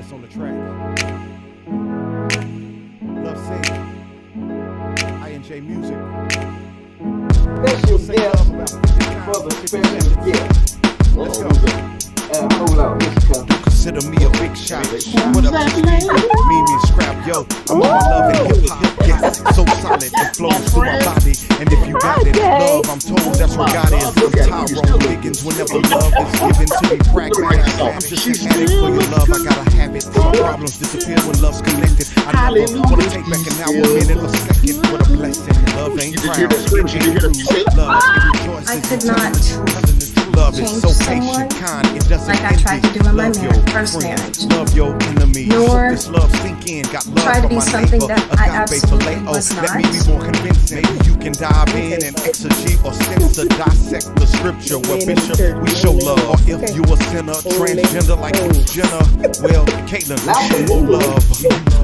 Dallas on the track. Love Sing. I&J Music. Special guest for the special guest. Let's go. Hold on, let's come. Consider me a big shot. What up, Steve? Mimi Scrap, yo. I'm all love and hip hop. Yes, so solid. It flows through my body. And if you got it, love, I'm told that's what God is. I'm Tyrone Higgins. Whenever love is given to me, pragmatic. I'm just an addict for your love. I gotta have it. My problems disappear when love's connected. I never wanna take back an hour, minute, or second. What a blessing. Love ain't proud. It ain't true. Love, it rejoices. I could not love is so someone patient, kind, it doesn't like I tried to do in my first marriage. Love your enemies. Nor this love sink in. Got love try to for be my something neighbor. that I Agape absolutely phileo. was Let me not. be more convincing. Maybe you can dive in and exegete or censor, dissect the scripture. Where Bishop, we show love. Or if you a sinner, transgender like Bruce Jenner, well, Caitlyn, we show more love.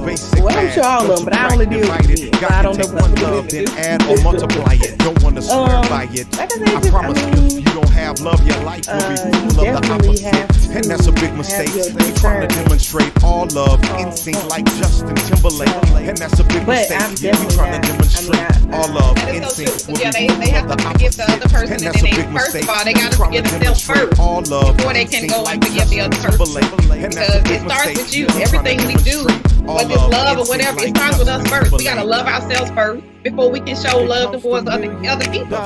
Basic Well, I'm sure all of them, but I only deal with men, so I don't know one what love, to then do. add or multiply it. Don't want to swear by it. Like I said, I just- promise I mean, if you don't have love, your life will be you full of the definitely have opposite. And to that's a big have mistake. your We trying to discernment. demonstrate all love in sync like Justin Timberlake. And that's a big But mistake. I'm Yeah, we definitely trying to not- demonstrate I mean, all love That in is so sync. true. will Yeah, be they full have of to forgive the other person, and and that's then a they, big first mistake. of all, they We got to trying forgive themselves demonstrate first all love before they in can sync go and like forgive the other Justin person. Timberlake. And that's a Because big it starts mistake. with you. We trying to Everything we do, demonstrate all whether it's love in or sync whatever, like it starts with us Justin first. We got to Timberlake. love ourselves first before we can show love towards other people.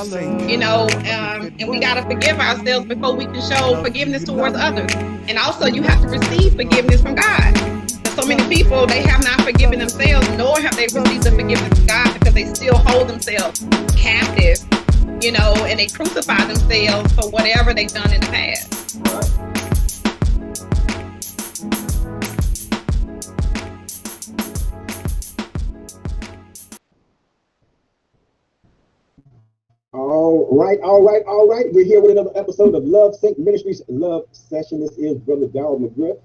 You know, and we got to forgive ourselves before we can show forgiveness towards others. And also, you have to receive forgiveness from God. There's so many people, they have not forgiven themselves, nor have they received the forgiveness of God because they still hold themselves captive, you know, and they crucify themselves for whatever they've done in the past. All right. We're here with another episode of Love Sync Ministries Love Session. This is Brother Darrell McGriff.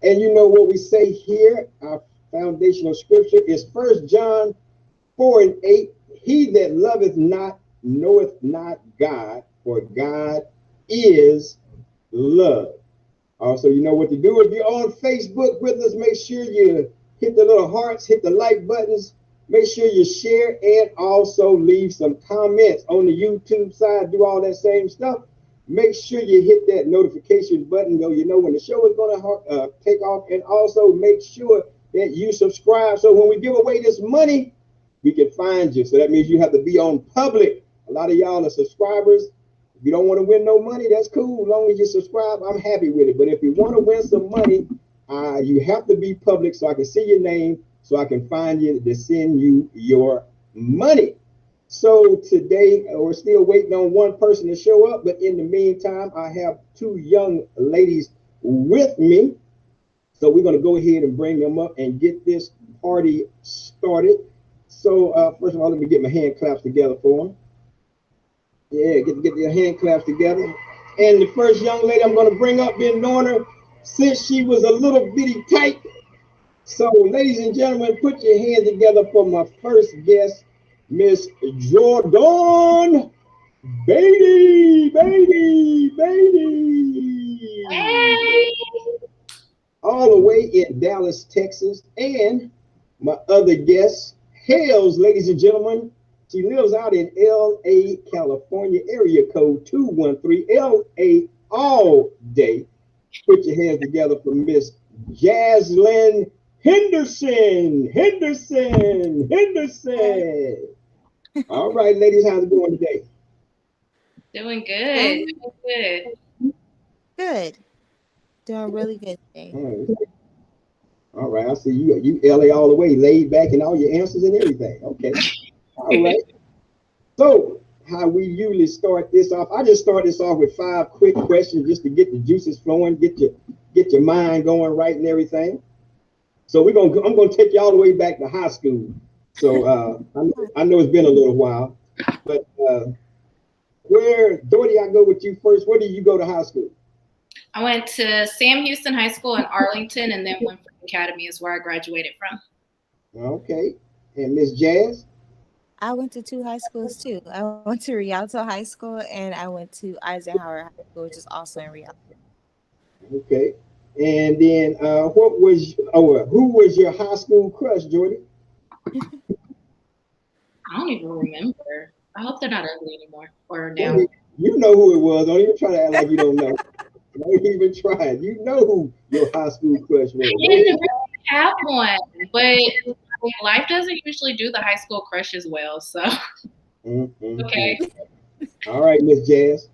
And you know what we say here, our foundational scripture is 1 John 4:8. He that loveth not knoweth not God, for God is love. Also, you know what to do. If you're on Facebook with us, make sure you hit the little hearts, hit the like buttons. Make sure you share and also leave some comments on the YouTube side. Do all that same stuff. Make sure you hit that notification button so you know when the show is going to take off. And also make sure that you subscribe so when we give away this money, we can find you. So that means you have to be on public. A lot of y'all are subscribers. If you don't want to win no money, that's cool. As long as you subscribe, I'm happy with it. But if you want to win some money, you have to be public so I can see your name, so I can find you to send you your money. So today, we're still waiting on one person to show up. But in the meantime, I have two young ladies with me. So we're going to go ahead and bring them up and get this party started. So first of all, let me get my hand claps together for them. Yeah, get your hand claps together. And the first young lady I'm going to bring up, been knowing her since she was a little bitty tight. So, ladies and gentlemen, put your hands together for my first guest, Miss Jordan Beatty. Hey! All the way in Dallas, Texas. And my other guest, Hales, ladies and gentlemen. She lives out in L.A., California, area code 213, L.A. all day. Put your hands together for Miss Jaslyn Henderson. All right, ladies, how's it going today? Doing good. Doing good. Good. Doing really good today. All right, I see you LA all the way, laid back and all your answers and everything. Okay. All right. So how we usually start this off, I just start this off with 5 quick questions just to get the juices flowing, get your mind going right and everything. So I'm gonna take you all the way back to high school. So I know it's been a little while, but Dorothy, I go with you first. Where did you go to high school? I went to Sam Houston High School in Arlington, and then Winford Academy is where I graduated from. Okay. And Miss Jazz? I went to 2 high schools too. I went to Rialto High School and I went to Eisenhower High School, which is also in Rialto. Okay. And then who was your high school crush, Jordy? I don't even remember. I hope they're not ugly anymore or now. You know who it was. Don't even try to act like you don't know. Don't even try it. You know who your high school crush was. I didn't really have one, but life doesn't usually do the high school crushes well. So okay. All right, Miss Jazz.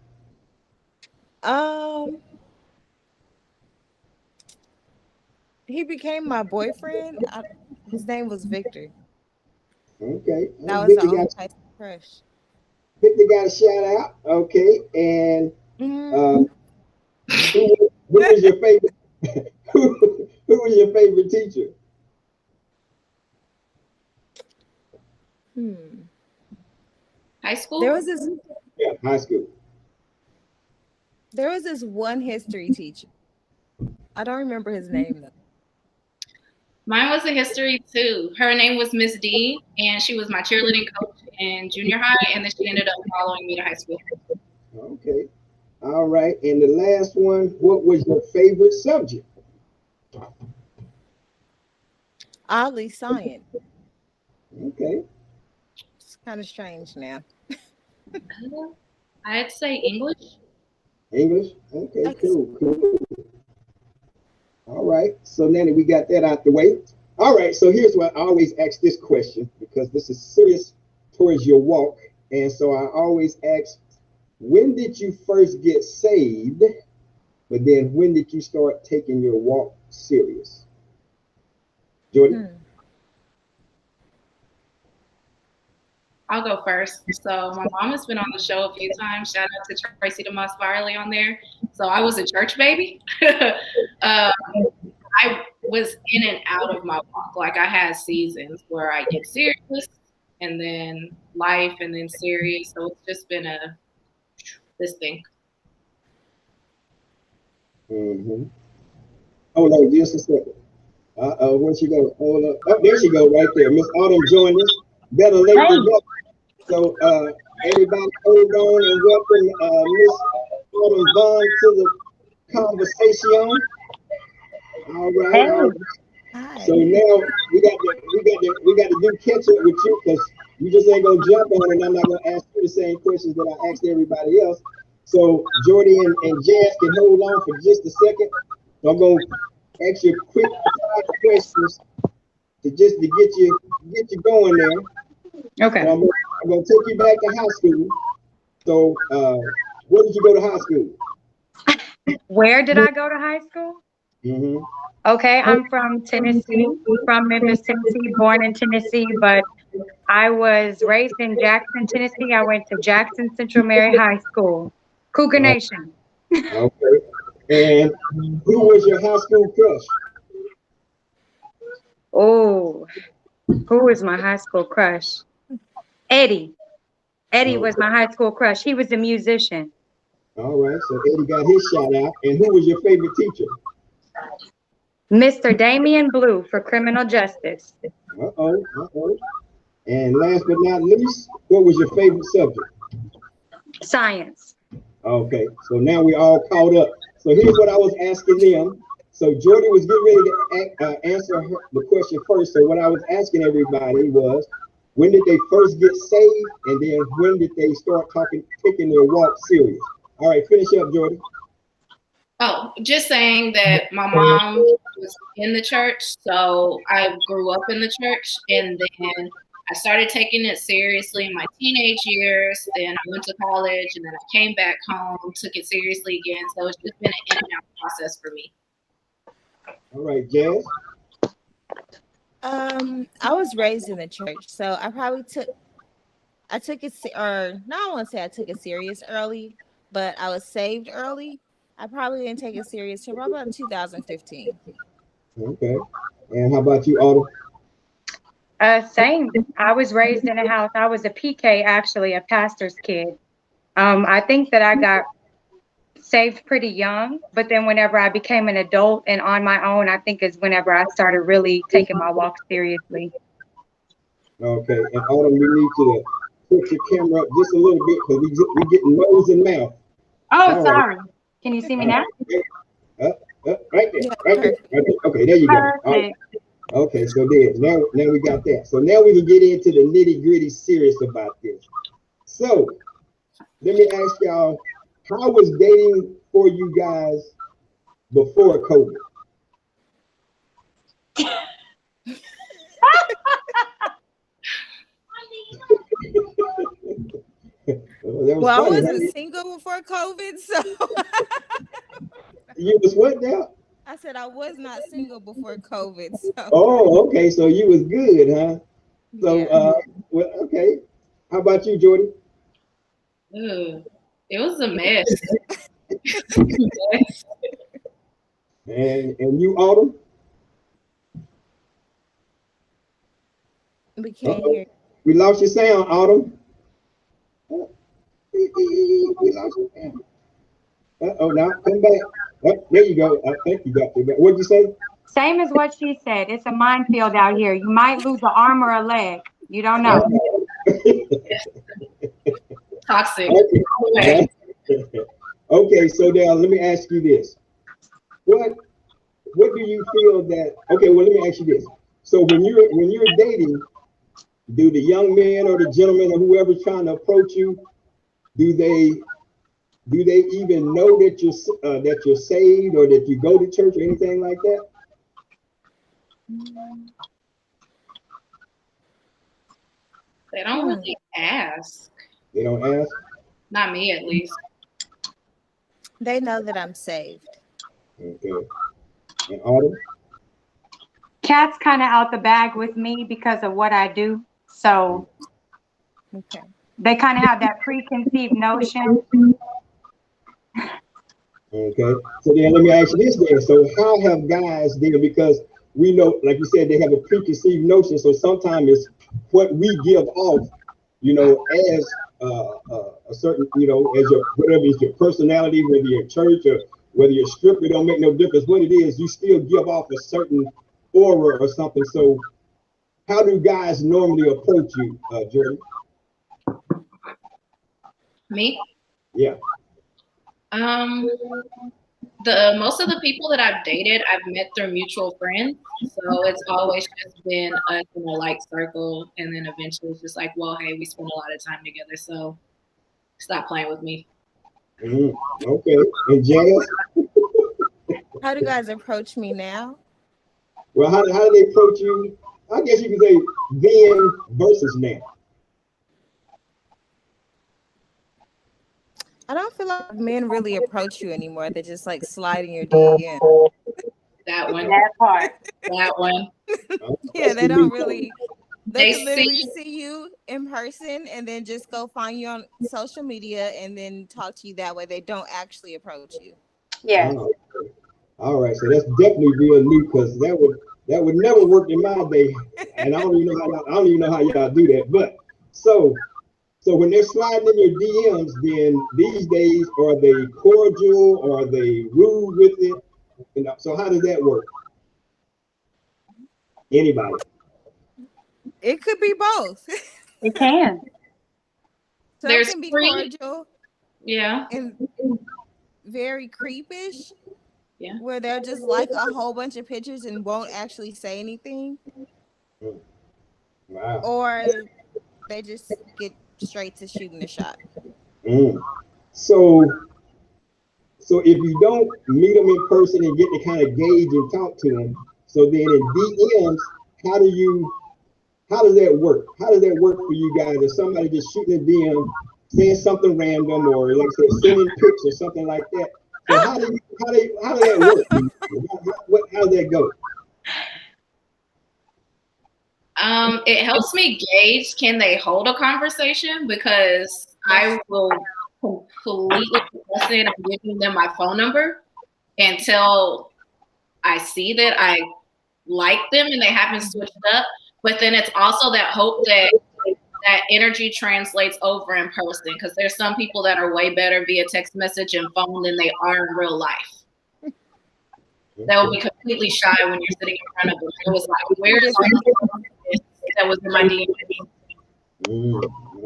He became my boyfriend. His name was Victor. Okay. That was the only high school crush. Victor got a shout out. Okay. And who was your favorite? who was your favorite teacher? High school? There was this. Yeah, high school. There was this one history teacher. I don't remember his name though. Mine was a history too. Her name was Miss D, and she was my cheerleading coach in junior high, and then she ended up following me to high school. Okay. All right. And the last one, what was your favorite subject? Oddly, science. Okay. It's kind of strange now. I'd say English. English? Okay, cool. All right. So now that we got that out the way. All right. So here's what I always ask this question, because this is serious towards your walk. And so I always ask, when did you first get saved? But then when did you start taking your walk serious? Jordy? I'll go first. So my mom has been on the show a few times. Shout out to Tracy DeMoss Farley on there. So I was a church baby. I was in and out of my walk. Like I had seasons where I get serious and then life and then serious. So it's just been this thing. Hold on just a second. Where'd she go? Hold up. Oh, there she go right there. Miss Autumn joined us. Better late than never. So everybody hold on and welcome Miss Autumn Vaughn to the conversation. All right. All right. Hi. So now we got to do catch up with you, because you just ain't gonna jump on it. I'm not gonna ask you the same questions that I asked everybody else. So Jordy and Jazz can hold on for just a second. So I'm gonna ask you quick 5 questions to get you going there. Okay. So I'm gonna take you back to high school. So where did you go to high school? Where did I go to high school? Okay, I'm from Tennessee, from Memphis, Tennessee, born in Tennessee, but I was raised in Jackson, Tennessee. I went to Jackson Central Mary High School, Cougar Nation. Okay. And who was your high school crush? Oh, who was my high school crush? Eddie. Eddie was my high school crush. He was a musician. All right, so Eddie got his shout out. And who was your favorite teacher? Mr. Damian Blue for criminal justice. And last but not least, what was your favorite subject? Science. Okay, so now we're all caught up. So here's what I was asking them. So Jordy was getting ready to answer the question first. So what I was asking everybody was, when did they first get saved? And then when did they start taking their walk serious? All right, finish up, Jordy. Oh, just saying that my mom was in the church, so I grew up in the church, and then I started taking it seriously in my teenage years. Then I went to college, and then I came back home, took it seriously again. So it's just been an in and out process for me. All right, Jazz. I was raised in the church, so I probably took it, or no, I won't say I took it serious early, but I was saved early. I probably didn't take it serious until probably about 2015. Okay. And how about you, Autumn? Same. I was raised in a house. I was a PK, actually, a pastor's kid. I think that I got saved pretty young, but then whenever I became an adult and on my own, I think is whenever I started really taking my walk seriously. Okay. And Autumn, we need you to put your camera up just a little bit, because we getting nose and mouth. Oh, all sorry. Right. Can you see me now? Right there, Yeah, right there, perfect. right there. Okay, there you go. All right. Perfect. Okay, so there. Now we got that. So now we can get into the nitty gritty, serious about this. So let me ask y'all, how was dating for you guys before COVID? That was Well, I funny. wasn't single before COVID, so You was what now? I said I was not single before COVID. So Oh, okay. So you was good, huh? So, yeah. well, okay. How about you, Jordan? Ooh, it was a mess. And you, Autumn? We can't Uh-oh. hear. We lost your sound, Autumn. We lost your sound. Oh, now come back. Oh, there you go. I think you got it back. What'd you say? Same as what she said. It's a minefield out here. You might lose an arm or a leg. You don't know. Toxic. Okay. Okay, so now let me ask you this. What do you feel that, okay, well, let me ask you this. So when you're dating, do the young man or the gentleman or whoever's trying to approach you, do they even know that you're saved or that you go to church or anything like that? They don't really ask. They don't ask? Not me, at least. They know that I'm saved. Okay. And Autumn? Cat's kind of out the bag with me because of what I do. So Okay. they kind of have that preconceived notion. Okay. So then let me ask you this then. So how have guys then, because we know, like you said, they have a preconceived notion. So sometimes it's what we give off, as a certain, as your, whatever is your personality, whether you're in church or whether you're stripped, it don't make no difference what it is. You still give off a certain aura or something. So how do guys normally approach you, Jordan? Me? Yeah. The most of the people that I've dated, I've met through mutual friends. So it's always just been us in a like circle, and then eventually it's just like, well, hey, we spend a lot of time together, so stop playing with me. Okay. And Janice? How do guys approach me now? Well, how do they approach you? I guess you could say then versus now. I don't feel like men really approach you anymore. They're just like sliding your DM. That one. That part. That one. Yeah, they don't really. They They can literally see- see you in person and then just go find you on social media and then talk to you that way. They don't actually approach you. Yes. Oh, okay. All right, so that's definitely real new because that would never work in my day, and I don't even know how y'all do that. But so when they're sliding in your DMs, then these days are they cordial or are they rude with it? So how does that work? Anybody? It could be both. It can. Some There's can be free- cordial Yeah. and very creepish. Yeah. Where they'll just like a whole bunch of pictures and won't actually say anything. Wow. Or they just get straight to shooting the shot. So if you don't meet them in person and get to kind of gauge and talk to them, so then in DMs, how does that work? How does that work for you guys? If somebody just shooting a DM, saying something random, or like I said, sending pics or something like that. So how does that work? How does that go? It helps me gauge, can they hold a conversation? Because I will completely listen. I'm giving them my phone number until I see that I like them and they haven't switched up. But then it's also that hope that that energy translates over in person, because there's some people that are way better via text message and phone than they are in real life. That will be completely shy when you're sitting in front of them. It was like, where does that was in my DM?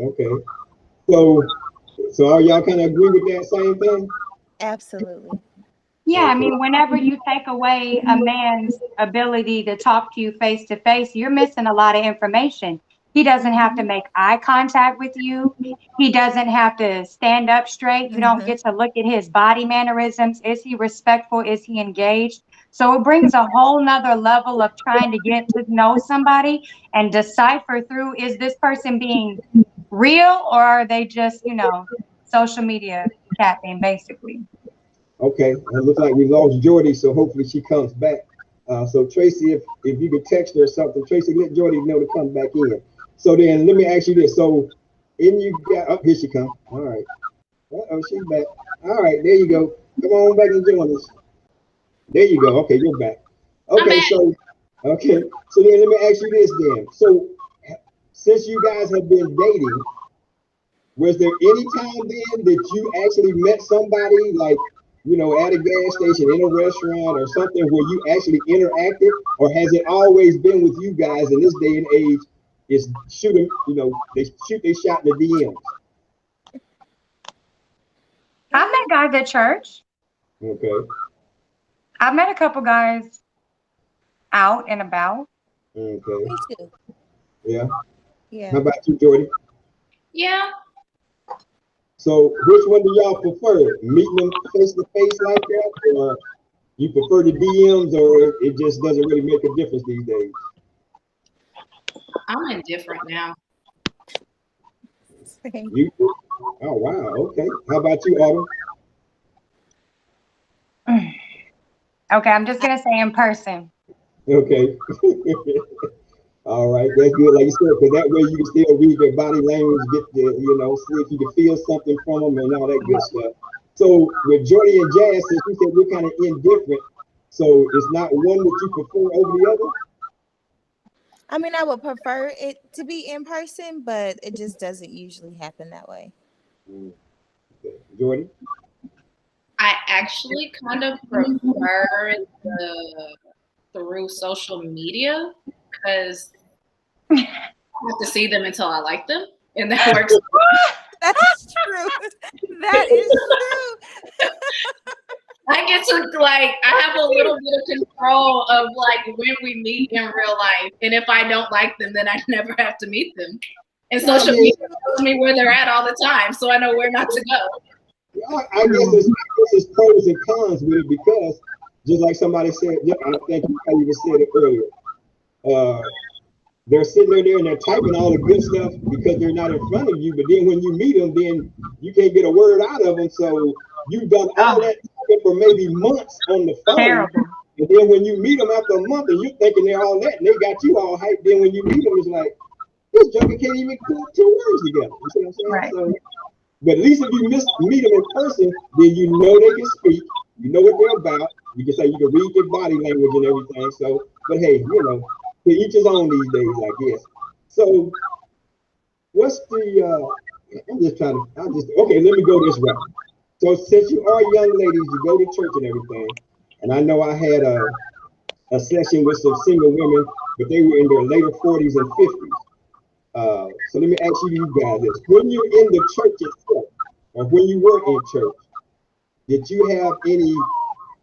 Okay. So all y'all kind of agree with that same thing? Absolutely. Yeah, I mean, whenever you take away a man's ability to talk to you face to face, you're missing a lot of information. He doesn't have to make eye contact with you. He doesn't have to stand up straight. You don't get to look at his body mannerisms. Is he respectful? Is he engaged? So it brings a whole nother level of trying to get to know somebody and decipher through, is this person being real or are they just, social media capping, basically? Okay, it looks like we lost Jordy, so hopefully she comes back. So Tracy, if you could text her or something, Tracy, let Jordy know to come back in. So then let me ask you this. So you got, oh, here she comes. All right. Uh-oh, she's back. All right, there you go. Come on back and join us. There you go. Okay, you're back. Okay, so then let me ask you this then. So since you guys have been dating, was there any time then that you actually met somebody like, at a gas station, in a restaurant or something where you actually interacted? Or has it always been with you guys in this day and age, is shooting, they shoot their shot in the DMs? I met guys at church. Okay. I met a couple guys out and about. Okay. Me too. Yeah. Yeah. How about you, Jordy? Yeah. So which one do y'all prefer? Meeting them face to face like that, or you prefer the DMs, or it just doesn't really make a difference these days? I'm indifferent now. You? Oh wow. Okay. How about you, Autumn? Okay, I'm just gonna say in person. Okay. All right, that's good. Like you said, because that way you can still read their body language, get the, see if you can feel something from them and all that good stuff. So with Jordy and Jazz, since you said we're kind of indifferent, so it's not one that you prefer over the other? I mean, I would prefer it to be in person, but it just doesn't usually happen that way. Okay. Jordy? I actually kind of prefer the through social media because I have to see them until I like them, and that works. That's true. That is true. I get to I have a little bit of control of when we meet in real life, and if I don't like them, then I never have to meet them. And social media tells me where they're at all the time, so I know where not to go. I guess it's pros and cons with it, because just like somebody said, I think you even said it earlier. They're sitting there and they're typing all the good stuff because they're not in front of you. But then when you meet them, then you can't get a word out of them. So you've done all that talking for maybe months on the phone. Terrible. And then when you meet them after a month and you're thinking they're all that and they got you all hyped, then when you meet them, it's like, this junkie can't even put two words together. You see what I'm saying? Right. So, but at least if you meet them in person, then you know they can speak. You know what they're about. You can say you can read their body language and everything. So, but hey, to each his own these days, I guess. So, what's the? Okay. Let me go this route. So, since you are young ladies, you go to church and everything, and I know I had a session with some single women, but they were in their later 40s and 50s. So let me ask you guys this: when you're in the church itself, or when you were in church, did you have any,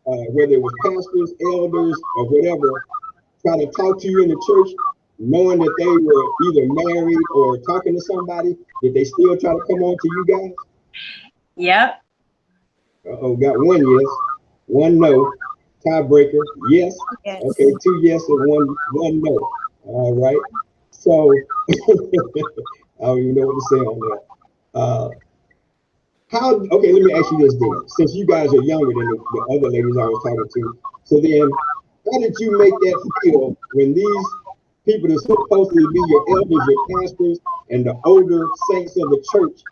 whether it was pastors, elders, or whatever, trying to talk to you in the church, knowing that they were either married or talking to somebody? Did they still try to come on to you guys? Yep. Uh-oh, got one yes, one no. Tiebreaker, yes. Yes. Okay, 2 yes and one no. All right. So I don't even know what to say on that. Okay, let me ask you this then. Since you guys are younger than the other ladies I was talking to, so then how did you make that feel when these people that are supposed to be your elders, your pastors, and the older saints of the church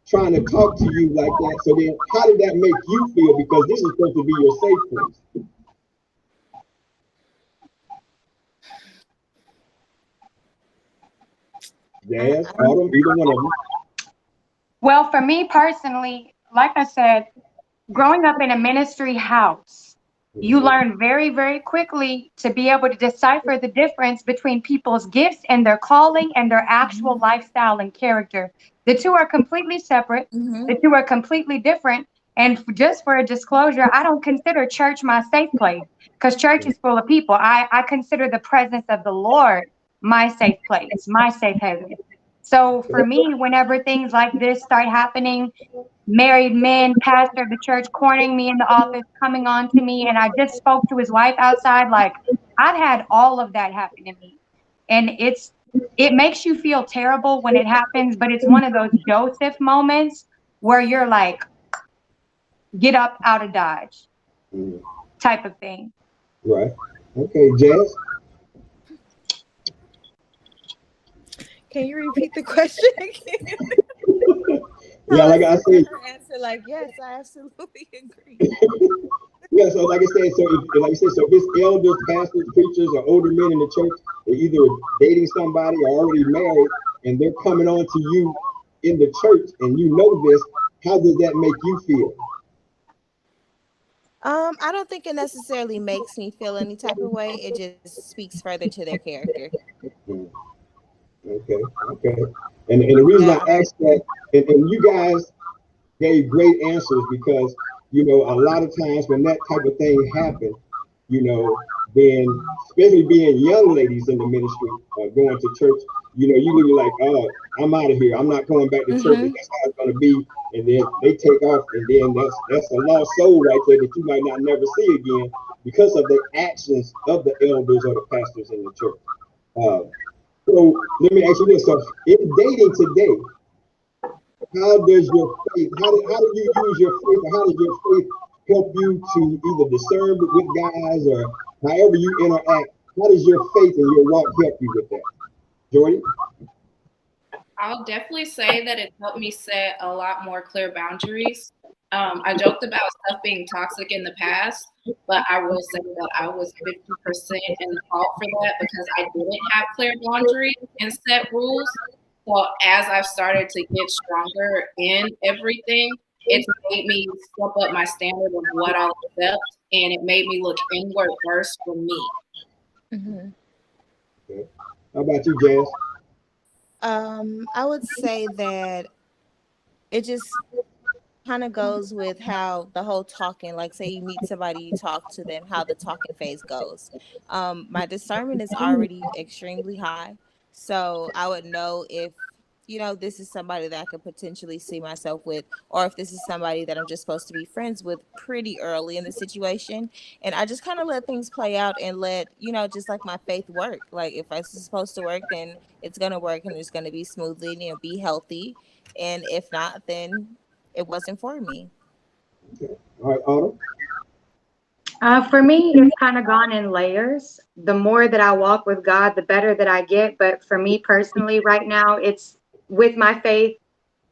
trying to talk to you like that? So then how did that make you feel? Because this is supposed to be your safe place. Jazz, Autumn, either one of them. Well, for me personally, like I said, growing up in a ministry house, you learn very, very quickly to be able to decipher the difference between people's gifts and their calling and their actual lifestyle and character. The two are completely separate. The two are completely different. And just for a disclosure, I don't consider church my safe place because church is full of people. I consider the presence of the Lord my safe place, my safe haven. So for me, whenever things like this start happening, married men, pastor of the church cornering me in the office, coming on to me, and I just spoke to his wife outside, like I've had all of that happen to me. And it makes you feel terrible when it happens, but it's one of those Joseph moments where you're like, get up out of Dodge type of thing. Right. Okay, Jazz. Can you repeat the question again? Yeah, like I said. Answer like yes, I absolutely agree. Yeah, so like I said, so if it's elders, pastors, preachers, or older men in the church, they're either dating somebody or already married, and they're coming on to you in the church, and you know this, how does that make you feel? I don't think it necessarily makes me feel any type of way. It just speaks further to their character. Okay. And the reason I asked that, and you guys gave great answers because, you know, a lot of times when that type of thing happens, you know, then especially being young ladies in the ministry, going to church, you know, you look like, oh, I'm out of here. I'm not going back to church. That's how it's going to be. And then they take off, and then that's a lost soul right there that you might not never see again because of the actions of the elders or the pastors in the church. So let me ask you this: so in dating today, how does your faith? How do you use your faith? Or how does your faith help you to either discern with guys or however you interact? How does your faith and your walk help you with that, Jordy? I'll definitely say that it helped me set a lot more clear boundaries. I joked about stuff being toxic in the past, but I will say that I was 50% in the fault for that because I didn't have clear boundaries and set rules. So as I've started to get stronger in everything, it's made me step up my standard of what I'll accept, and it made me look inward first for me. Okay. How about you, Jazz? I would say that it just kind of goes with how the whole talking, like say you meet somebody, you talk to them, how the talking phase goes. My discernment is already extremely high. So I would know if, you know, this is somebody that I could potentially see myself with, or if this is somebody that I'm just supposed to be friends with pretty early in the situation. And I just kind of let things play out and let, you know, just like my faith work. Like if it's supposed to work, then it's going to work and it's going to be smoothly and, you know, be healthy. And if not, then it wasn't for me. Okay. All right, Autumn. For me, it's kind of gone in layers. The more that I walk with God, the better that I get. But for me personally, right now, it's with my faith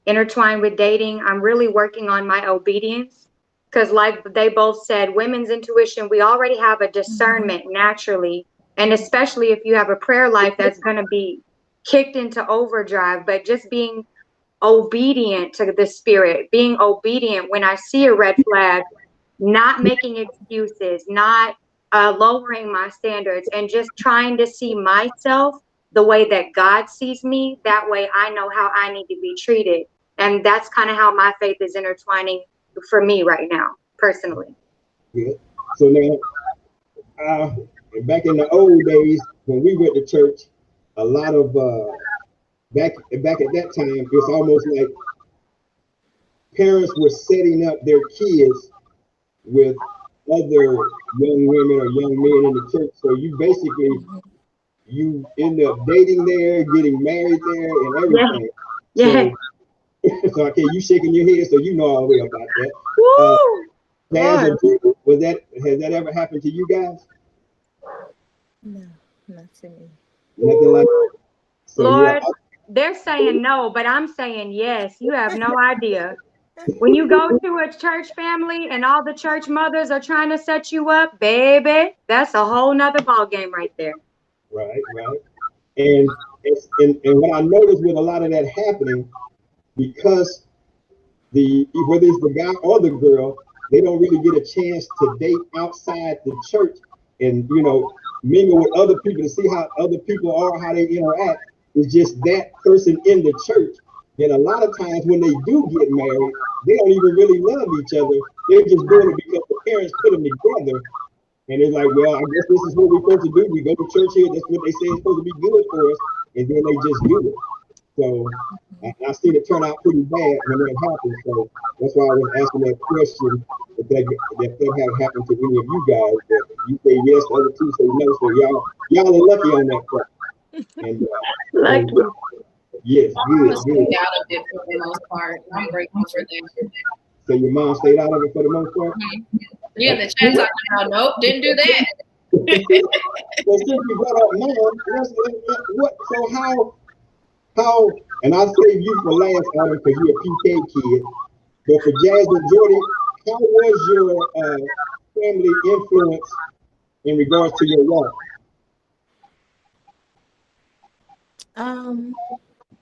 intertwined with dating. I'm really working on my obedience because, like they both said, women's intuition, we already have a discernment naturally. And especially if you have a prayer life that's going to be kicked into overdrive, but just being obedient to the spirit, being obedient when I see a red flag, not making excuses, not lowering my standards, and just trying to see myself the way that God sees me. That way I know how I need to be treated. And that's kind of how my faith is intertwining for me right now, personally. Good. So now, back in the old days, when we went to church, a lot of, back at that time, it's almost like parents were setting up their kids with other young women or young men in the church. So you basically, you end up dating there, getting married there, and everything. Yeah. So okay, you shaking your head, so you know all the way about that. Woo! Has that ever happened to you guys? No, not to me. Nothing like that. So, Lord, they're saying no, but I'm saying yes. You have no idea. When you go to a church family and all the church mothers are trying to set you up, baby, that's a whole nother ball game right there. Right. And what I noticed with a lot of that happening, because whether it's the guy or the girl, they don't really get a chance to date outside the church and, you know, mingle with other people to see how other people are, how they interact. It's just that person in the church. then a lot of times when they do get married, they don't even really love each other. They're just doing it because the parents put them together. And it's like, well, I guess this is what we're supposed to do. We go to church here. That's what they say is supposed to be good for us. And then they just do it. So I seen it turn out pretty bad when that happened. So that's why I was asking that question, if that had happened to any of you guys. That you say yes, the other two say no. So y'all are lucky on that part. And yes, good. Stayed out of it for the most part. I'm grateful for that. So your mom stayed out of it for the most part? Mm-hmm. Yeah, the chat talking about, nope, didn't do that. So since you brought up mom, how, and I'll save you for last, Autumn, because you're a PK kid, but for Jazz and Jordy, how was your family influence in regards to your walk?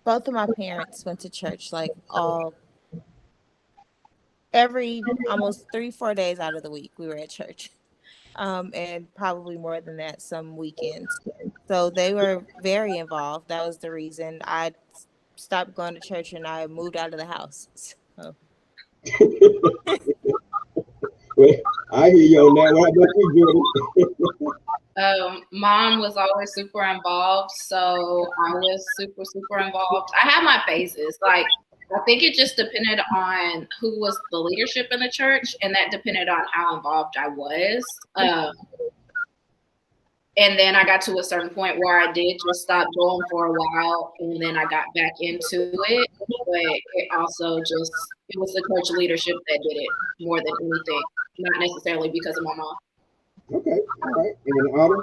Both of my parents went to church like almost 3-4 days out of the week we were at church. And probably more than that some weekends. So they were very involved. That was the reason I stopped going to church and I moved out of the house. So. Well, I hear you on that. What about you, Jordy? Mom was always super involved, so I was super involved. I had my phases. Like, I think it just depended on who was the leadership in the church, and that depended on how involved I was. And then I got to a certain point where I did just stop going for a while, and then I got back into it. But it also just, it was the church leadership that did it more than anything, not necessarily because of my mom. Okay, all right. And then Autumn?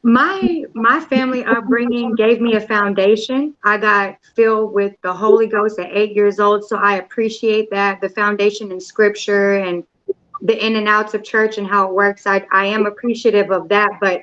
My family upbringing gave me a foundation. I got filled with the Holy Ghost at 8 years old, so I appreciate that, the foundation in scripture and the in and outs of church and how it works. I am appreciative of that, but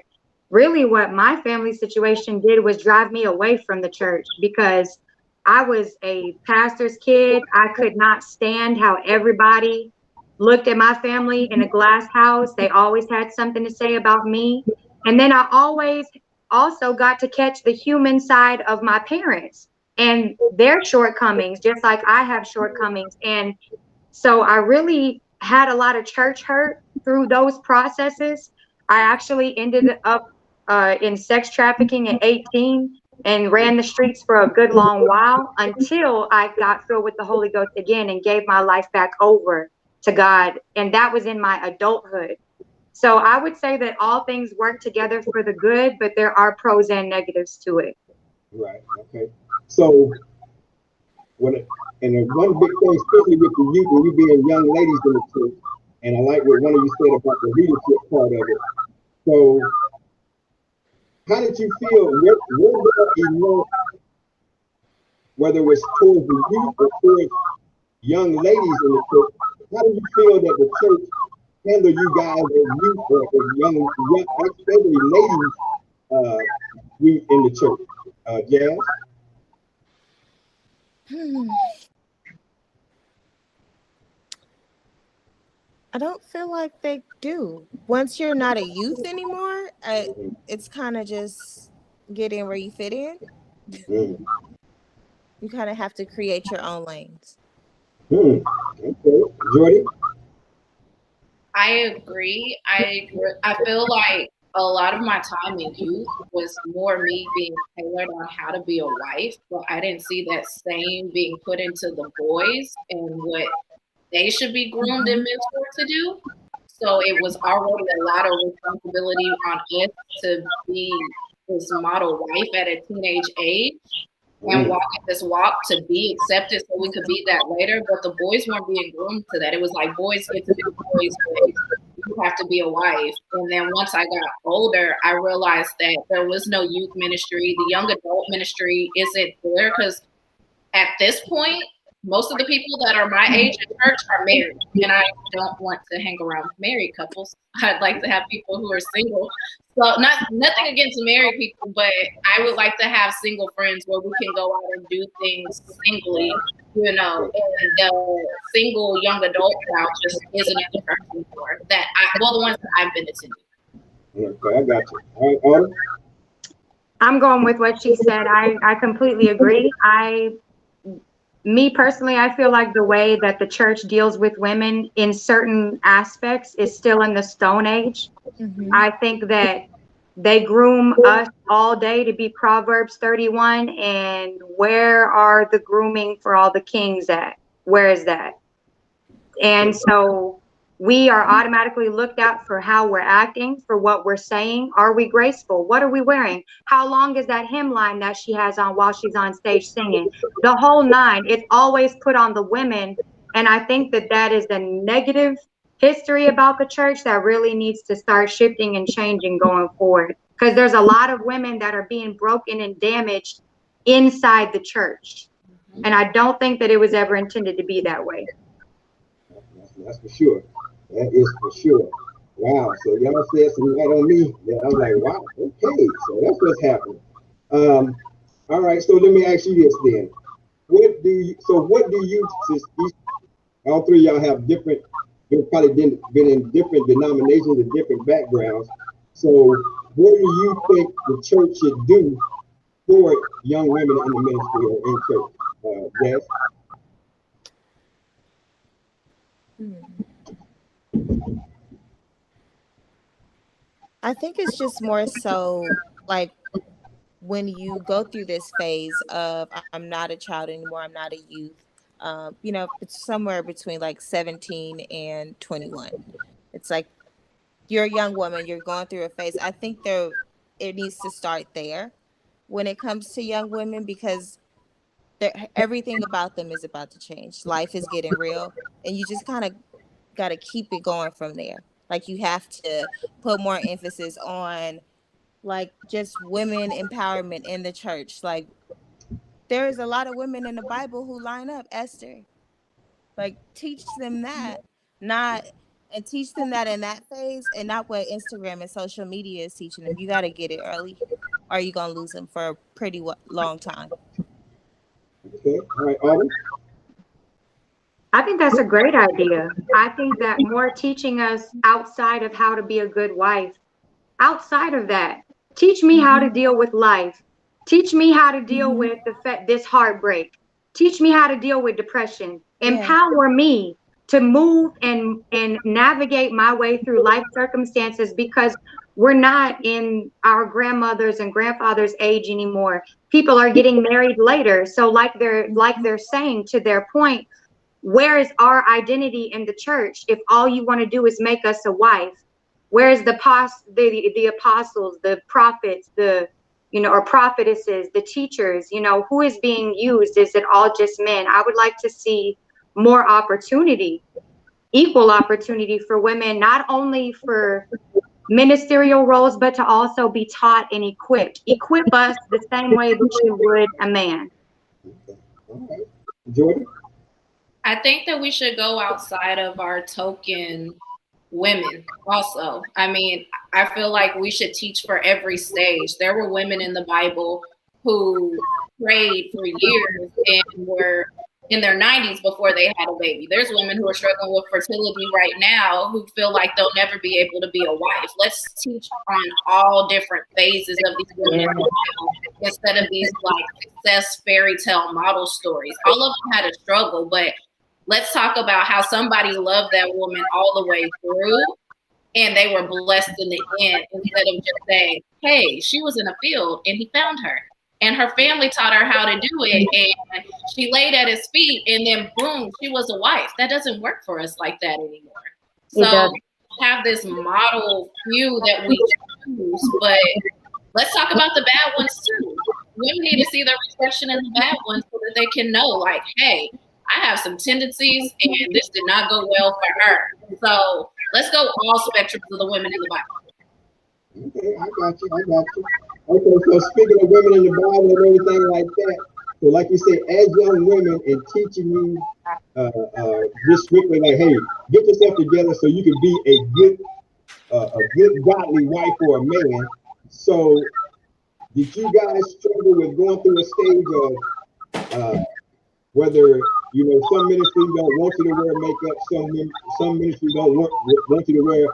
really what my family situation did was drive me away from the church, because I was a pastor's kid. I could not stand how everybody looked at my family in a glass house. They always had something to say about me. And then I always also got to catch the human side of my parents and their shortcomings, just like I have shortcomings. And so I really had a lot of church hurt through those processes. I actually ended up in sex trafficking at 18 and ran the streets for a good long while until I got filled with the Holy Ghost again and gave my life back over to God. And that was in my adulthood. So I would say that all things work together for the good, but there are pros and negatives to it. Right. Okay. So one big thing, especially with the youth and you being young ladies in the church, and I like what one of you said about the leadership part of it. So how did you feel? Whether it was towards the youth or towards young ladies in the church, how do you feel that the church handle you guys as youth or as young, especially ladies youth in the church? Jazz? I don't feel like they do. Once you're not a youth anymore, it's kind of just get in where you fit in. You kind of have to create your own lanes. Okay. Jordy? I agree. I feel like a lot of my time in youth was more me being tailored on how to be a wife, but I didn't see that same being put into the boys and what they should be groomed and mentored to do. So it was already a lot of responsibility on us to be this model wife at a teenage age and walking this walk to be accepted so we could be that later. But the boys weren't being groomed to that. It was like, boys get to be boys, but you have to be a wife. And then once I got older, I realized that there was no youth ministry. The young adult ministry isn't there because at this point, most of the people that are my age in church are married, and I don't want to hang around married couples. I'd like to have people who are single. So nothing against married people, but I would like to have single friends where we can go out and do things singly, you know, and the single young adult crowd just isn't in the church anymore. The ones that I've been attending. Okay, I got you. All right, Autumn? I'm going with what she said. I completely agree. Me personally, I feel like the way that the church deals with women in certain aspects is still in the Stone Age. I think that they groom us all day to be Proverbs 31. And where are the grooming for all the kings at? Where is that? And so we are automatically looked at for how we're acting, for what we're saying. Are we graceful? What are we wearing? How long is that hemline that she has on while she's on stage singing? The whole nine. It's always put on the women. And I think that that is the negative history about the church that really needs to start shifting and changing going forward. Because there's a lot of women that are being broken and damaged inside the church. And I don't think that it was ever intended to be that way. That's for sure. That is for sure. Wow. So y'all said some right on me. Yeah, I was like, wow. Okay. So that's what's happening. All right. So let me ask you this then. What do you? All three of y'all have different. You've probably been in different denominations and different backgrounds. So what do you think the church should do for young women in the ministry or in church? Jazz? I think it's just more so like when you go through this phase of I'm not a child anymore, I'm not a youth. It's somewhere between like 17 and 21. It's like you're a young woman, you're going through a phase. I think it needs to start there when it comes to young women, because everything about them is about to change. Life is getting real, and you just kind of got to keep it going from there. Like you have to put more emphasis on like just women empowerment in the church. Like there is a lot of women in the Bible who line up, Esther. Like teach them that, teach them that in that phase, and not what Instagram and social media is teaching them. You got to get it early, or you're going to lose them for a pretty long time. Okay. All right, Autumn? I think that's a great idea. I think that more teaching us outside of how to be a good wife, outside of that, teach me how to deal with life. Teach me how to deal with this heartbreak. Teach me how to deal with depression. Empower me to move and navigate my way through life circumstances, because we're not in our grandmothers and grandfathers' age anymore. People are getting married later. So like they're saying, to their point, where is our identity in the church if all you want to do is make us a wife? Where is the apostles, the prophets, or prophetesses, the teachers? Who is being used? Is it all just men? I would like to see more opportunity, equal opportunity for women, not only for ministerial roles, but to also be taught and equipped. Equip us the same way that you would a man. All right. Jordan? I think that we should go outside of our token women also. I mean, I feel like we should teach for every stage. There were women in the Bible who prayed for years and were in their 90s before they had a baby. There's women who are struggling with fertility right now who feel like they'll never be able to be a wife. Let's teach on all different phases of these women instead of these like success fairy tale model stories. All of them had a struggle, but let's talk about how somebody loved that woman all the way through and they were blessed in the end, instead of just saying, hey, she was in a field and he found her. And her family taught her how to do it. And she laid at his feet and then boom, she was a wife. That doesn't work for us like that anymore. So have this model few that we choose, but let's talk about the bad ones too. Women need to see the reflection in the bad ones so that they can know, like, hey, I have some tendencies and this did not go well for her. So let's go all spectrums of the women in the Bible. Okay, I got you. Okay, so speaking of women in the Bible and everything like that, so like you said, as young women and teaching you just strictly like, hey, get yourself together so you can be a good godly wife or a man. So did you guys struggle with going through a stage of whether, some ministries don't want you to wear makeup, some ministries don't want you to wear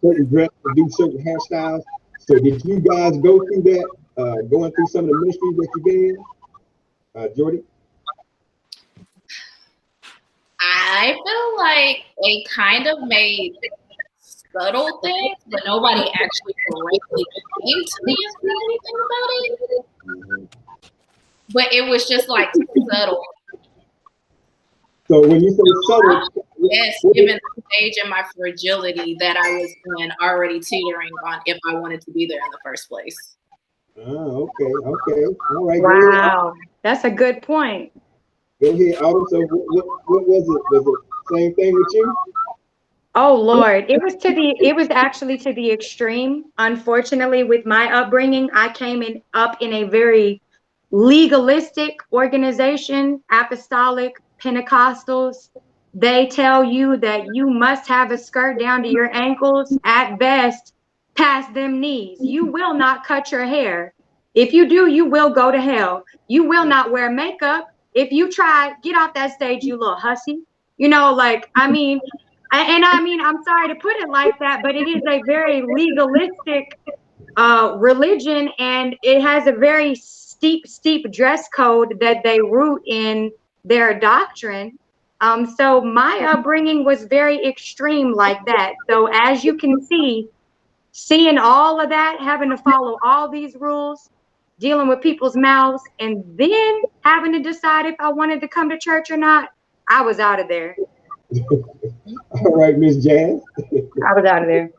certain dress or do certain hairstyles? So did you guys go through that going through some of the ministries that you've been in? Jordy? I feel like they kind of made subtle things, but nobody actually directly came to me and said anything about it. Mm-hmm. But it was just like subtle. So when you say subtle, Yes, given the stage and my fragility that I was in, already teetering on if I wanted to be there in the first place. okay, all right. Wow, that's a good point. Go ahead, Autumn. So what was it? Was it same thing with you? Oh Lord, it was actually to the extreme. Unfortunately, with my upbringing, I came up in a very legalistic organization, apostolic, Pentecostals. They tell you that you must have a skirt down to your ankles, at best, past them knees. You will not cut your hair. If you do, you will go to hell. You will not wear makeup. If you try, get off that stage, you little hussy. You know, like, I mean, I'm sorry to put it like that, but it is a very legalistic religion, and it has a very steep dress code that they root in their doctrine. So my upbringing was very extreme like that. So as you can see, seeing all of that, having to follow all these rules, dealing with people's mouths, and then having to decide if I wanted to come to church or not, I was out of there. All right, Miss Jazz. I was out of there.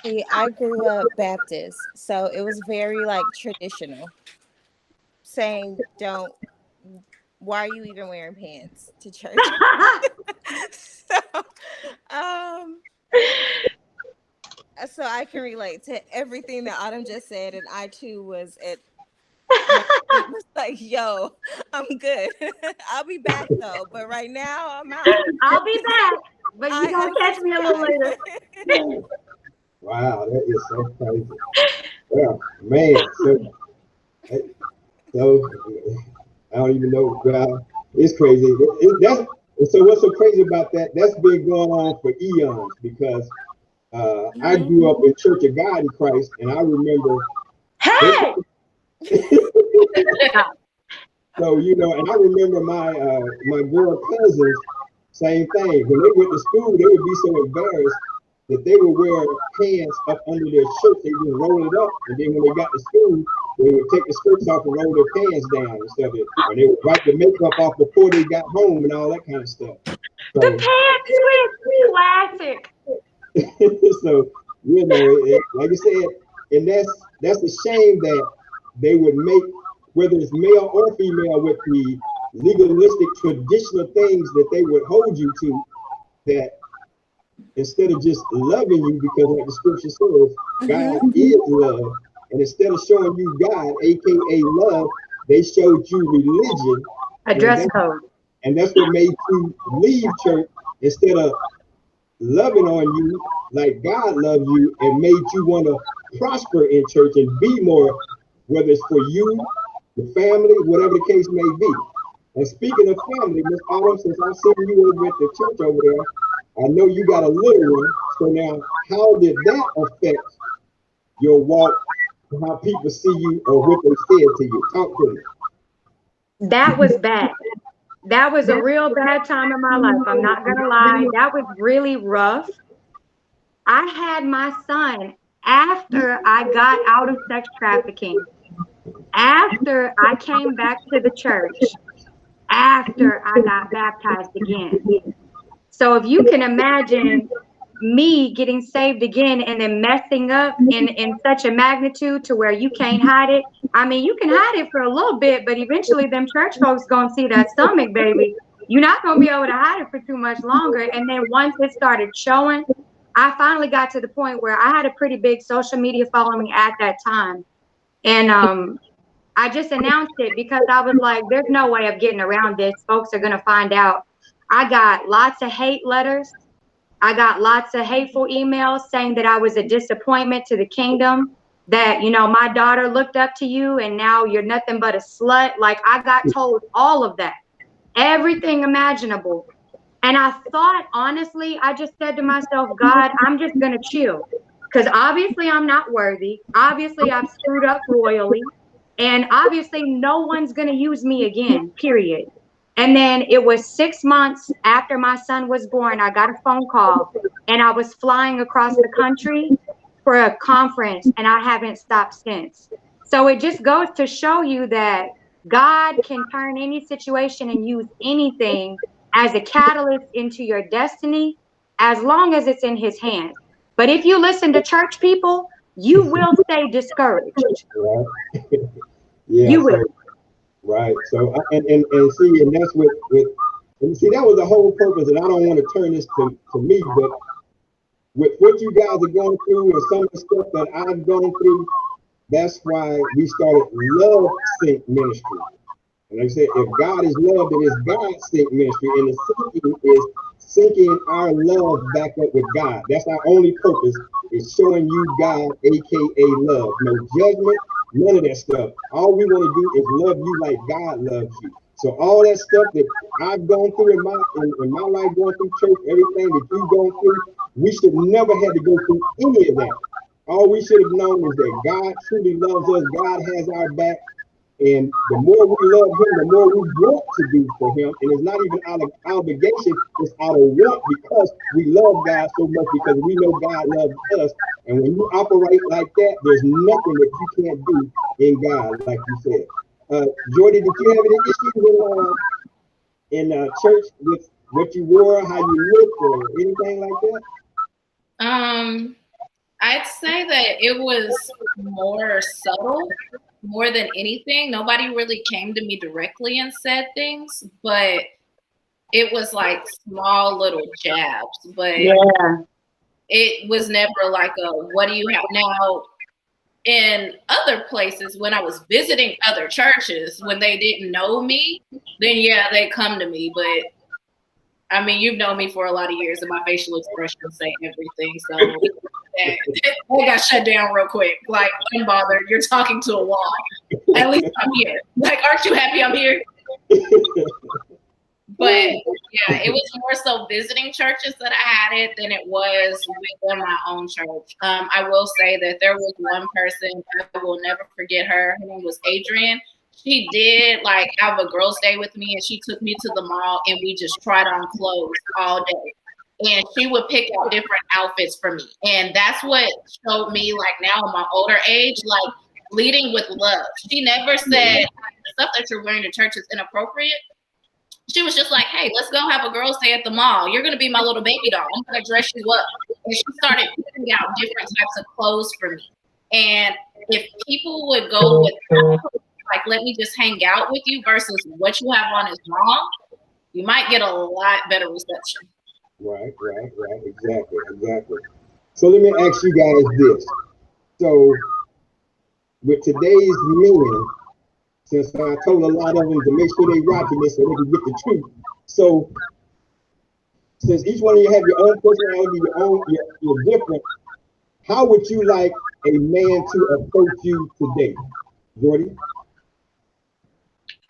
See, I grew up Baptist, so it was very like traditional. Saying why are you even wearing pants to church? So I can relate to everything that Autumn just said, and I too was at was like, yo, I'm good. I'll be back though, but right now I'm out. I'll be back, but you gonna catch me a little later. Wow, that is so crazy. Well, man, so I don't even know. It's crazy. So what's so crazy about that? That's been going on for eons because I grew up in Church of God in Christ, and I remember. Hey. So and I remember my girl cousins, same thing. When they went to school, they would be so embarrassed that they would wear pants up under their shirts. They would roll it up, and then when they got to school, they would take the skirts off and roll their pants down and stuff. Or they would wipe the makeup off before they got home and all that kind of stuff. So, the pants classic. So like I said, and that's a shame that they would make, whether it's male or female, with the legalistic traditional things that they would hold you to, that instead of just loving you, because like the scripture says, God is love, and instead of showing you God, aka love, they showed you religion, a dress code, and that's what made you leave church instead of loving on you like God loved you, and made you want to prosper in church and be more, whether it's for you, the family, whatever the case may be. And speaking of family, Miss Autumn, since I've seen you over at the church over there, I know you got a little one. So now, how did that affect your walk, how people see you, or what they said to you? Talk to me. That was bad. That was a real bad time in my life. I'm not gonna lie. That was really rough. I had my son after I got out of sex trafficking, after I came back to the church, after I got baptized again. So if you can imagine me getting saved again and then messing up in such a magnitude to where you can't hide it. I mean, you can hide it for a little bit, but eventually them church folks gonna see that stomach, baby. You're not gonna be able to hide it for too much longer. And then once it started showing, I finally got to the point where I had a pretty big social media following at that time. And I just announced it because I was like, there's no way of getting around this. Folks are gonna find out. I got lots of hate letters. I got lots of hateful emails saying that I was a disappointment to the kingdom, that, my daughter looked up to you and now you're nothing but a slut. Like, I got told all of that, everything imaginable. And I thought, honestly, I just said to myself, God, I'm just going to chill. Because obviously I'm not worthy. Obviously I've screwed up royally. And obviously no one's going to use me again, period. And then it was 6 months after my son was born, I got a phone call and I was flying across the country for a conference and I haven't stopped since. So it just goes to show you that God can turn any situation and use anything as a catalyst into your destiny, as long as it's in his hands. But if you listen to church people, you will stay discouraged. Right. Yeah. You will. Right. So, and see, and that's and see, that was the whole purpose. And I don't want to turn this to me, but with what you guys are going through and some of the stuff that I've gone through, that's why we started Love Sync Ministry. And like I said, if God is love, then it's God Sync Ministry. And the syncing is syncing our love back up with God. That's our only purpose, is showing you God, aka love. No judgment, none of that stuff. All we want to do is love you like God loves you. So all that stuff that I've gone through in my life, going through church, everything that you've gone through, we should never have to go through any of that. All we should have known is that God truly loves us. God has our back. And the more we love him, the more we want to do for him. And it's not even out of obligation, it's out of want, because we love God so much, because we know God loves us. And when you operate like that, there's nothing that you can't do in God, like you said. Jordy, did you have any issues in church with what you wore, how you looked, or anything like that? I'd say that it was more subtle, more than anything. Nobody really came to me directly and said things, but it was like small little jabs. But it was never like a, what do you have now? In other places, when I was visiting other churches, when they didn't know me, then yeah, they come to me. But I mean, you've known me for a lot of years, and my facial expressions say everything. So they got shut down real quick. Like, unbothered. You're talking to a wall. At least I'm here. Like, aren't you happy I'm here? But yeah, it was more so visiting churches that I had it than it was within my own church. I will say that there was one person, I will never forget her. Her name was Adrienne. She did like have a girls' day with me, and she took me to the mall and we just tried on clothes all day. And she would pick out different outfits for me. And that's what showed me, like, now in my older age, like, leading with love. She never said the stuff that you're wearing to church is inappropriate. She was just like, hey, let's go have a girls' day at the mall. You're going to be my little baby doll. I'm going to dress you up. And she started picking out different types of clothes for me. And if people would go with, like, let me just hang out with you versus what you have on is wrong, you might get a lot better reception. Right. Exactly. So let me ask you guys this. So with today's men, since I told a lot of them to make sure they watching this so they can get the truth. So since each one of you have your own personality, you're different, how would you like a man to approach you today, Jordy?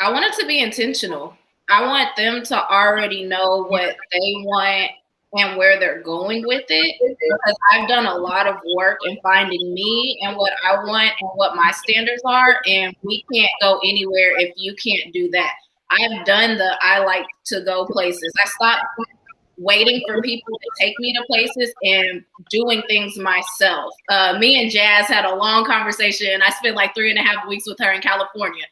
I want it to be intentional. I want them to already know what they want and where they're going with it, because I've done a lot of work in finding me and what I want and what my standards are, and we can't go anywhere if you can't do that. I've done I like to go places. I stopped waiting for people to take me to places and doing things myself. Me and Jazz had a long conversation. I spent like 3.5 weeks with her in California.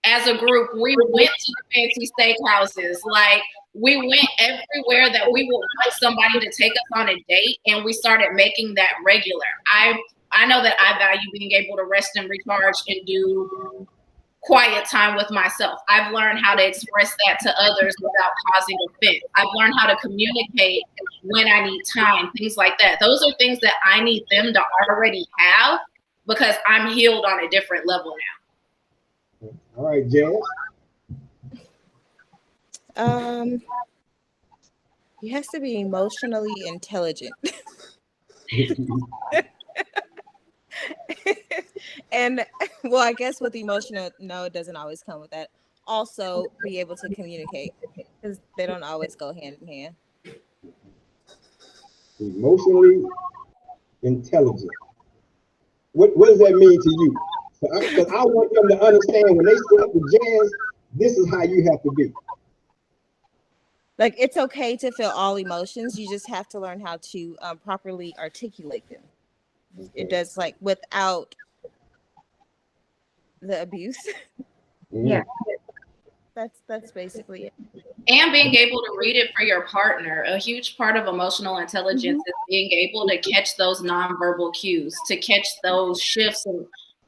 As a group, we went to the fancy steakhouses. Like, we went everywhere that we would want somebody to take us on a date, and we started making that regular. I know that I value being able to rest and recharge and do quiet time with myself. I've learned how to express that to others without causing offense. I've learned how to communicate when I need time, things like that. Those are things that I need them to already have, because I'm healed on a different level now. All right, Jazz. He has to be emotionally intelligent. And well, I guess with emotional, no, it doesn't always come with that. Also, be able to communicate, because they don't always go hand in hand. Emotionally intelligent. What does that mean to you? Because I want them to understand when they select the jazz, this is how you have to be. Like, it's okay to feel all emotions. You just have to learn how to properly articulate them. It does, like, without the abuse. Yeah. That's basically it. And being able to read it for your partner. A huge part of emotional intelligence is being able to catch those nonverbal cues, to catch those shifts. And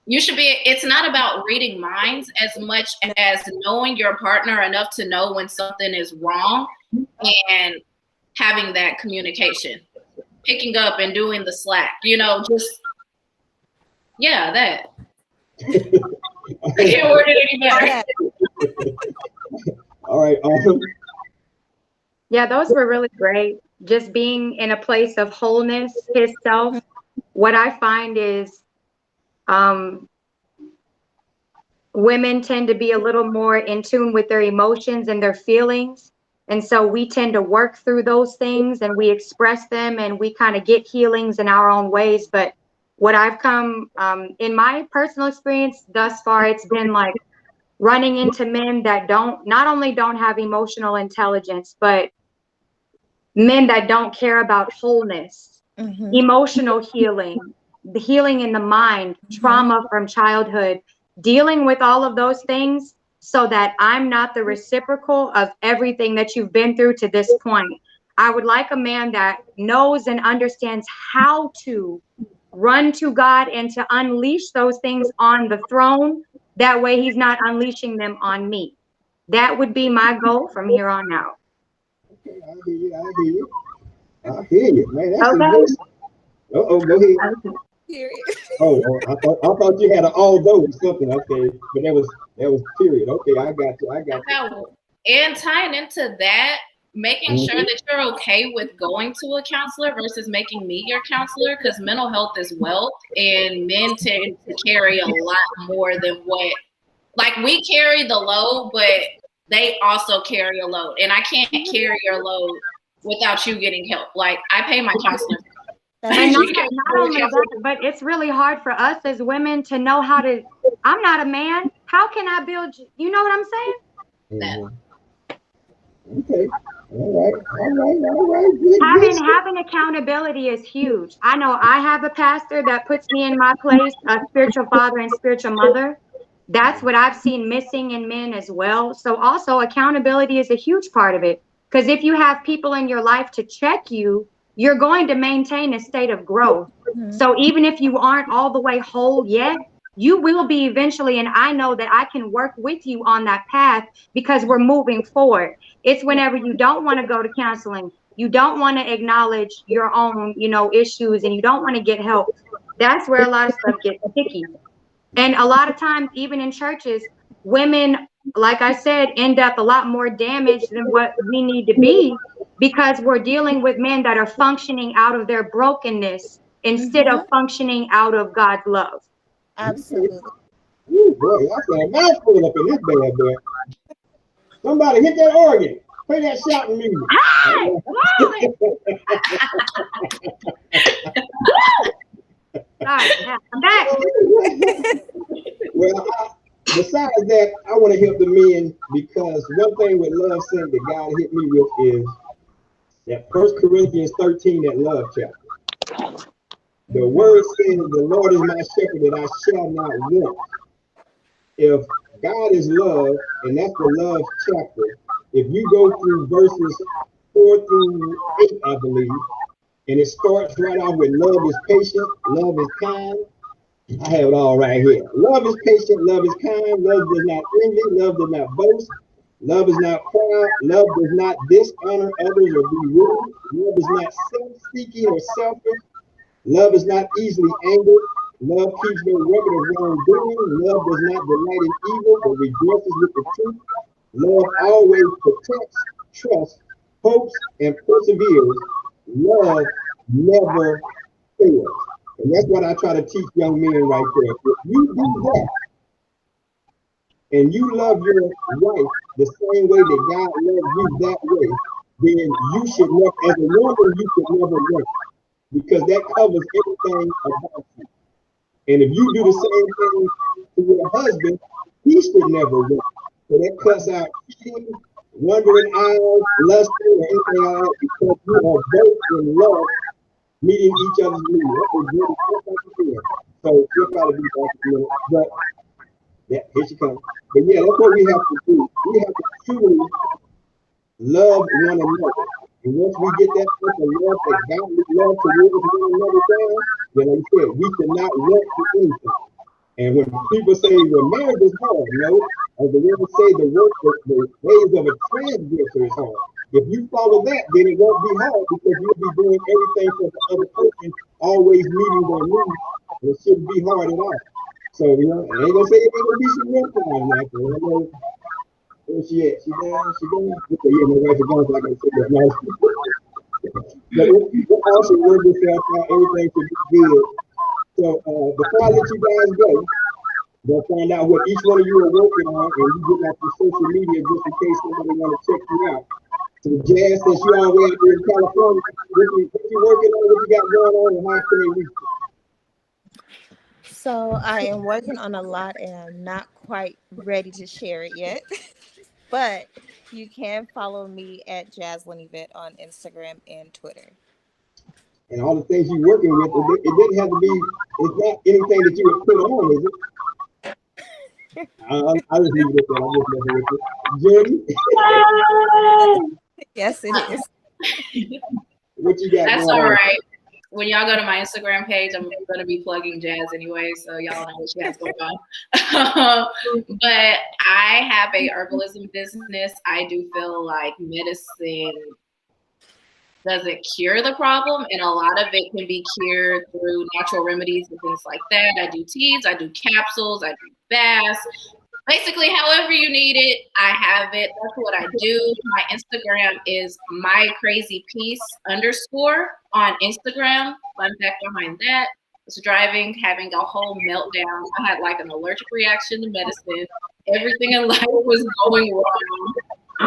it's not about reading minds as much as knowing your partner enough to know when something is wrong and having that communication, picking up and doing the slack, that. I can't word it any better. All right. Yeah, those were really great. Just being in a place of wholeness, his self. What I find is women tend to be a little more in tune with their emotions and their feelings. And so we tend to work through those things and we express them and we kind of get healings in our own ways. But what I've come in my personal experience thus far, it's been like running into men that not only don't have emotional intelligence, but men that don't care about wholeness, emotional healing, the healing in the mind, trauma from childhood, dealing with all of those things so that I'm not the reciprocal of everything that you've been through to this point. I would like a man that knows and understands how to run to God and to unleash those things on the throne. That way he's not unleashing them on me. That would be my goal from here on out. Okay, I hear you, man. That's a good. Go ahead. I thought you had an although or something. Okay, but that was period. Okay, I got you. And tying into that, making sure that you're okay with going to a counselor versus making me your counselor, because mental health is wealth, and men tend to carry a lot more than what, like, we carry the load, but they also carry a load, and I can't carry your load without you getting help. Like, I pay my counselor. And not only that, but it's really hard for us as women to know how to. I'm not a man. How can I build? You know what I'm saying? Okay. All right. Having accountability is huge. I know I have a pastor that puts me in my place, a spiritual father and spiritual mother. That's what I've seen missing in men as well. So also accountability is a huge part of it. Because if you have people in your life to check you, you're going to maintain a state of growth. So even if you aren't all the way whole yet, you will be eventually. And I know that I can work with you on that path because we're moving forward. It's whenever you don't want to go to counseling, you don't want to acknowledge your own, issues, and you don't want to get help. That's where a lot of stuff gets sticky. And a lot of times, even in churches, women, like I said, end up a lot more damaged than what we need to be, because we're dealing with men that are functioning out of their brokenness instead of functioning out of God's love. Absolutely. Ooh, boy, I said a mouthful up in this bad boy. Somebody hit that organ. Play that shouting music. Hi! Sorry, I'm back. Well, besides that, I want to help the men, because one thing with Love Sync that God hit me with is that 1 Corinthians 13, that love chapter. The word says, the Lord is my shepherd that I shall not want. If God is love, and that's the love chapter, if you go through verses 4 through 8, I believe, and it starts right off with love is patient, love is kind. I have it all right here. Love is patient, love is kind, love does not envy, love does not boast, love is not proud, love does not dishonor others or be rude, love is not self-seeking or selfish, love is not easily angered, love keeps no record of wrongdoing, love does not delight in evil but rejoices with the truth, love always protects, trusts, hopes, and perseveres, love never fails. And that's what I try to teach young men right there. If you do that, and you love your wife the same way that God loves you that way, then you should never, as a woman, you should never want. because that covers everything about you. And if you do the same thing to your husband, he should never want. So that cuts out cheating, wandering eyes, lusting, or anything like that, because you are both in love, meeting each other's needs. That is really just like you said. So she'll probably be back in a minute. But yeah, here she comes. But yeah, that's what we have to do. We have to truly love one another. And once we get that sense of love, that godly love towards one another down, then like I said, we cannot want for anything. And when people say, well, marriage is hard, no, as the word say, the ways of a transgressor is hard. If you follow that, then it won't be hard because you'll be doing everything for the other person, always meeting their needs. It shouldn't be hard at all. So, you know, I ain't gonna say it ain't gonna be some real time like that. I know where she at? She down? She down? Okay, yeah, my wife is gone, so I gotta say that. No. But we'll also work this out, everything should be good. So before I let you guys go, we'll find out what each one of you are working on, and you get out your social media just in case somebody want to check you out. So Jazz, since you're all the way out there in California, what you working on, what you got going on, and how can they reach you? So I am working on a lot and I'm not quite ready to share it yet. But you can follow me at Jaslyn Yvette on Instagram and Twitter. And all the things you're working with, it didn't have to be, it's not anything that you would put on, is it? I just leave it at that. I'm just messing with you. Jenny? Yes, it is. What you got? That's all right. When y'all go to my Instagram page, I'm going to be plugging Jazz anyway, so y'all know what she has going on. But I have a herbalism business. I do feel like medicine doesn't cure the problem, and a lot of it can be cured through natural remedies and things like that. I do teas, I do capsules, I do baths. Basically, however you need it, I have it. That's what I do. My Instagram is mycrazypiece_ on Instagram. Fun fact behind that. I was driving, having a whole meltdown. I had like an allergic reaction to medicine. Everything in life was going wrong.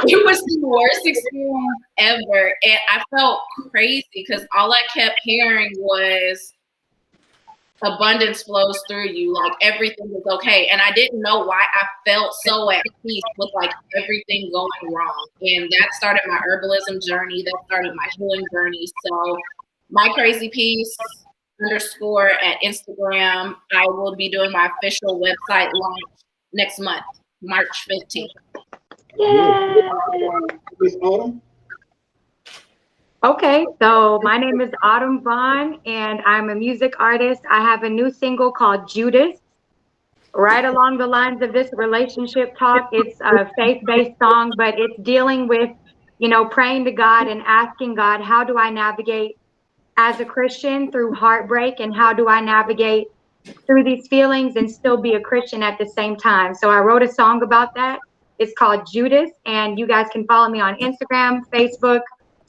It was the worst experience ever. And I felt crazy because all I kept hearing was abundance flows through you, like everything is okay. And I didn't know why I felt so at peace with like everything going wrong. And that started my herbalism journey. That started my healing journey. So mycrazypiece_ at Instagram. I will be doing my official website launch next month, March 15th. Yay! Miss Autumn? Okay, so my name is Autumn Vaughn, and I'm a music artist. I have a new single called Judas. Right along the lines of this relationship talk, it's a faith-based song, but it's dealing with, you know, praying to God and asking God, how do I navigate as a Christian through heartbreak, and how do I navigate through these feelings and still be a Christian at the same time? So I wrote a song about that. It's called Judas, and you guys can follow me on Instagram, Facebook,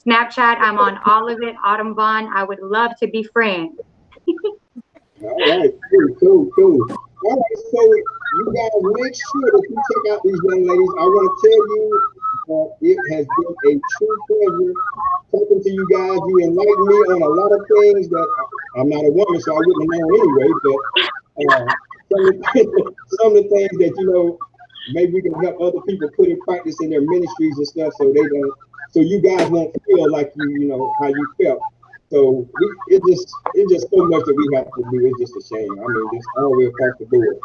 Snapchat. I'm on all of it. Autumn Vaughn. I would love to be friends. All right, cool. All right, so you guys make sure that you check out these young ladies. I want to tell you that it has been a true pleasure talking to you guys. You enlightened me on a lot of things that I'm not a woman, so I wouldn't have known anyway. But some of the things that, you know, maybe we can help other people put in practice in their ministries and stuff, so they don't. So you guys won't feel like you know how you felt. So it's just so much that we have to do. It's just a shame. I mean, just all the way across the board.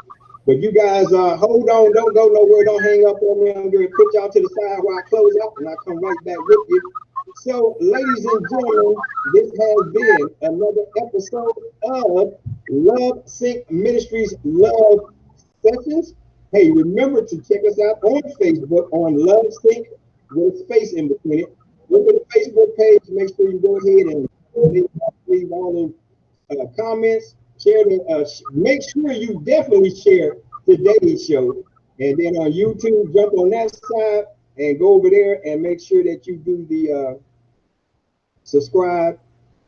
But you guys, hold on, don't go nowhere, don't hang up on me. I'm gonna put y'all to the side while I close out, and I'll come right back with you. So, ladies and gentlemen, this has been another episode of Love Sync Ministries Love Sessions. Hey, remember to check us out on Facebook on Love Sync with a space in between it. Look at the Facebook page. Make sure you go ahead and leave all the comments. Share the. Make sure you definitely share today's show, and then on YouTube, jump on that side and go over there and make sure that you do the subscribe.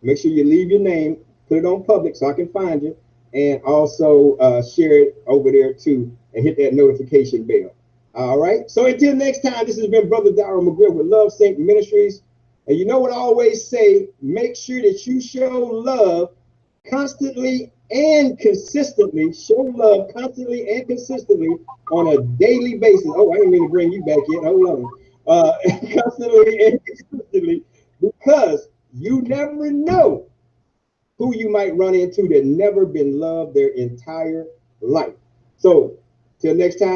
Make sure you leave your name, put it on public so I can find you, and also share it over there too, and hit that notification bell. All right. So until next time, this has been Brother Darryl McGriff with Love Sync Ministries. And you know what I always say? Make sure that you show love constantly and consistently. Show love constantly and consistently on a daily basis. Oh, I didn't mean to bring you back yet. Hold on. Constantly and consistently, because you never know who you might run into that never been loved their entire life. So till next time.